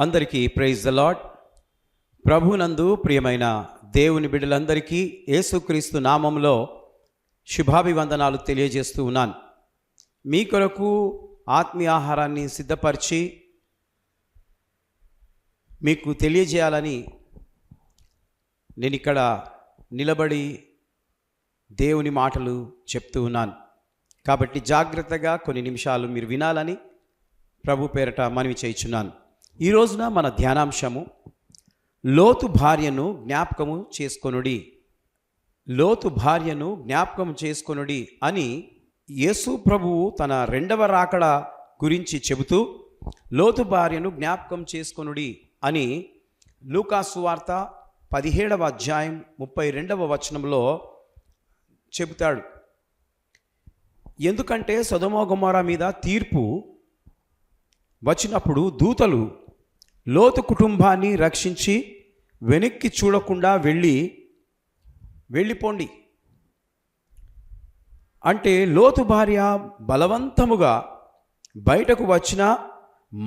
అందరికీ praise the lord. ప్రభునందు ప్రియమైన దేవుని బిడ్డలందరికీ యేసుక్రీస్తు నామములో శుభాభివందనాలు తెలియజేస్తూ ఉన్నాను. మీ కొరకు ఆత్మీయ ఆహారాన్ని సిద్ధపరిచి మీకు తెలియజేయాలని నేను ఇక్కడ నిలబడి దేవుని మాటలు చెప్తూ ఉన్నాను. కాబట్టి జాగ్రత్తగా కొన్ని నిమిషాలు మీరు వినాలని ప్రభు పేరట మనవి చేయుచున్నాను. ఈ రోజున మన ధ్యానాంశము లోతు భార్యను జ్ఞాపకము చేసుకొనుడి. లోతు భార్యను జ్ఞాపకం చేసుకొనుడి అని యేసు ప్రభువు తన రెండవ రాకడ గురించి చెబుతూ లోతు భార్యను జ్ఞాపకం చేసుకొనుడి అని లూకా సువార్త 17వ అధ్యాయం 32వ వచనంలో చెబుతాడు. ఎందుకంటే సొదొమ గొమొర్రా మీద తీర్పు వచ్చినప్పుడు దూతలు లోతు కుటుంబాన్ని రక్షించి వెనక్కి చూడకుండా వెళ్ళిపోండి అంటే లోతు భార్య బలవంతముగా బయటకు వచ్చిన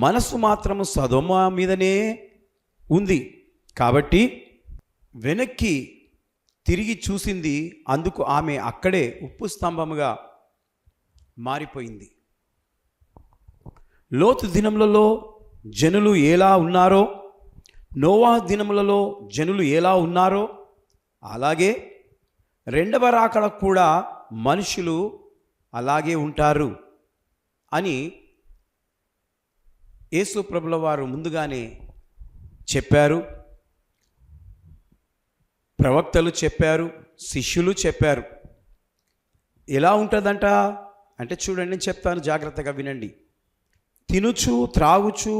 మనసు మాత్రము సొదొమ మీదనే ఉంది. కాబట్టి వెనక్కి తిరిగి చూసింది. అందుకు ఆమె అక్కడే ఉప్పు స్తంభముగా మారిపోయింది. లోతు దినములలో జనులు ఎలా ఉన్నారో, నోవా దినములలో జనులు ఎలా ఉన్నారో, అలాగే రెండవ రాకడ కూడా మనుషులు అలాగే ఉంటారు అని యేసు ప్రభుల వారు ముందుగానే చెప్పారు. ప్రవక్తలు చెప్పారు, శిష్యులు చెప్పారు. ఎలా ఉంటుందంట అంటే చూడండి, నేను చెప్తాను, జాగ్రత్తగా వినండి. తినుచు త్రాగుచు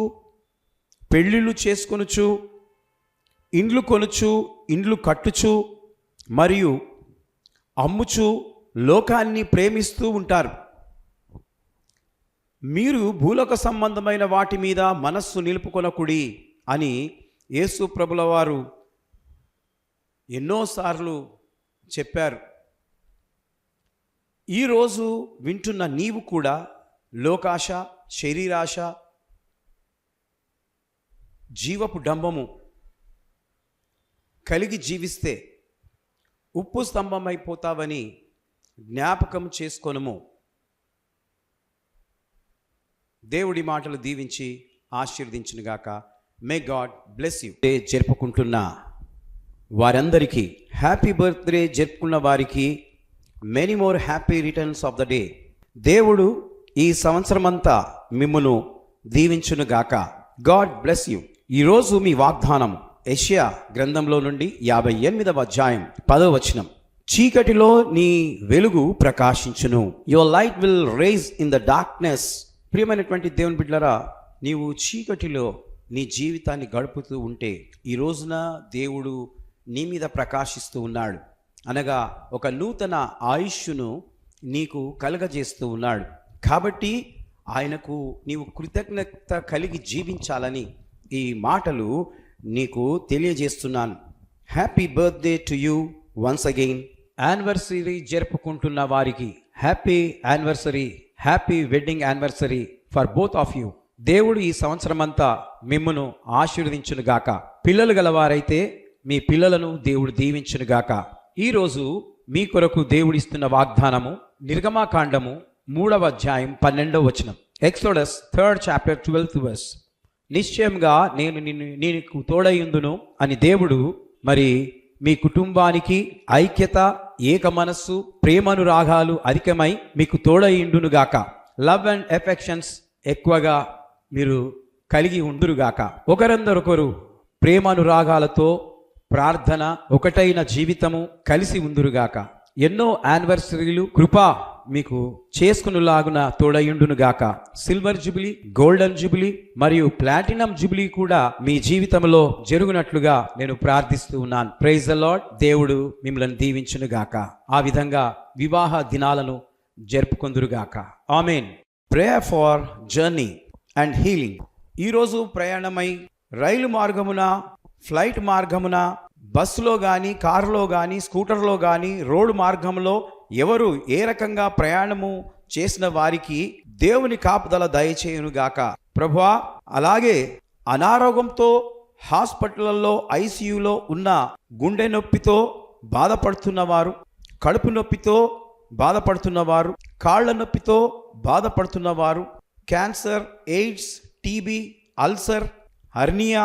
పెళ్ళిళ్ళు చేసుకొనుచు ఇండ్లు కొనుచు ఇండ్లు కట్టుచు మరియు అమ్ముచు లోకాన్ని ప్రేమిస్తూ ఉంటారు. మీరు భూలోక సంబంధమైన వాటి మీద మనస్సు నిలుపుకొనకుడి అని యేసు ప్రభుల వారు ఎన్నోసార్లు చెప్పారు. ఈరోజు వింటున్న నీవు కూడా లోకాశ, శరీరాశ, జీవపు డంబము కలిగి జీవిస్తే ఉప్పు స్తంభమైపోతావని జ్ఞాపకం చేసుకొనుము. దేవుడి మాటలు దీవించి ఆశీర్వదించునుగాక. May God bless you. జరుపుకుంటున్న వారందరికీ హ్యాపీ బర్త్డే, జరుపుకున్న వారికి many more happy returns of the day. దేవుడు ఈ సంవత్సరమంతా మిమ్మును దీవించునుగాక. God bless you. ఈరోజు మీ వాగ్దానం యెషయా గ్రంథంలో నుండి 58వ అధ్యాయం 10వ వచనం. చీకటిలో నీ వెలుగు ప్రకాశించును. Your light will rise in the darkness. ప్రియమైనటువంటి దేవుని బిడ్డలారా, నీవు చీకటిలో నీ జీవితాన్ని గడుపుతూ ఉంటే ఈ రోజున దేవుడు నీ మీద ప్రకాశిస్తూ ఉన్నాడు. అనగా ఒక నూతన ఆయుష్ను నీకు కలుగజేస్తూ ఉన్నాడు. కాబట్టి ఆయనకు నీవు కృతజ్ఞత కలిగి జీవించాలని ఈ మాటలు నీకు తెలియజేస్తున్నాను. Happy birthday to you once again. Anniversary జరుపుకుంటున్న వారికి happy anniversary, happy wedding anniversary for both of you. దేవుడు ఈ సంవత్సరం అంతా మిమ్మును ఆశీర్వదించునుగాక. పిల్లలు గలవారైతే మీ పిల్లలను దేవుడు దీవించునుగాక. ఈరోజు మీ కొరకు దేవుడిస్తున్న వాగ్దానము నిర్గమాకాండము 3వ అధ్యాయం 12వ వచనం. Exodus 3rd chapter 12th verse. నిశ్చయంగా నేను నీకు తోడయుందును అని దేవుడు మరి మీ కుటుంబానికి ఐక్యత, ఏక మనస్సు, ప్రేమనురాగాలు అధికమై మీకు తోడయుండునుగాక. లవ్ అండ్ ఎఫెక్షన్స్ ఎక్కువగా మీరు కలిగి ఉండురుగాక. ఒకరందరొకరు ప్రేమనురాగాలతో ప్రార్థన, ఒకటైన జీవితము కలిసి ఉందురుగాక. ఎన్నో యానివర్సరీలు కృప మీకు చేసుకునేలాగున తోడయుండునుగాక. సిల్వర్ జూబిలీ, గోల్డెన్ జూబిలీ మరియు ప్లాటినం జూబిలీ కూడా మీ జీవితంలో జరుగునట్లుగా నేను ప్రార్థిస్తూ ఉన్నాను. Praise the lord. దేవుడు మిమ్మల్ని దీవించునుగాక. ఆ విధంగా వివాహ దినాలను జరుపుకొందురుగాక. Amen. Prayer for journey and healing. ఈరోజు ప్రయాణమై రైలు మార్గమున, ఫ్లైట్ మార్గమున, బస్సులో కానీ, కారులో కానీ, స్కూటర్లో కానీ, రోడ్డు మార్గంలో ఎవరు ఏ రకంగా ప్రయాణము చేసిన వారికి దేవుని కాపుదల దయచేయునుగాక. ప్రభువా, అలాగే అనారోగ్యంతో హాస్పిటల్లో ఐసీయూలో ఉన్న, గుండె నొప్పితో బాధపడుతున్నవారు, కడుపు నొప్పితో బాధపడుతున్నవారు, కాళ్ళ నొప్పితో బాధపడుతున్నవారు, cancer, AIDS, TB, ulcer, hernia,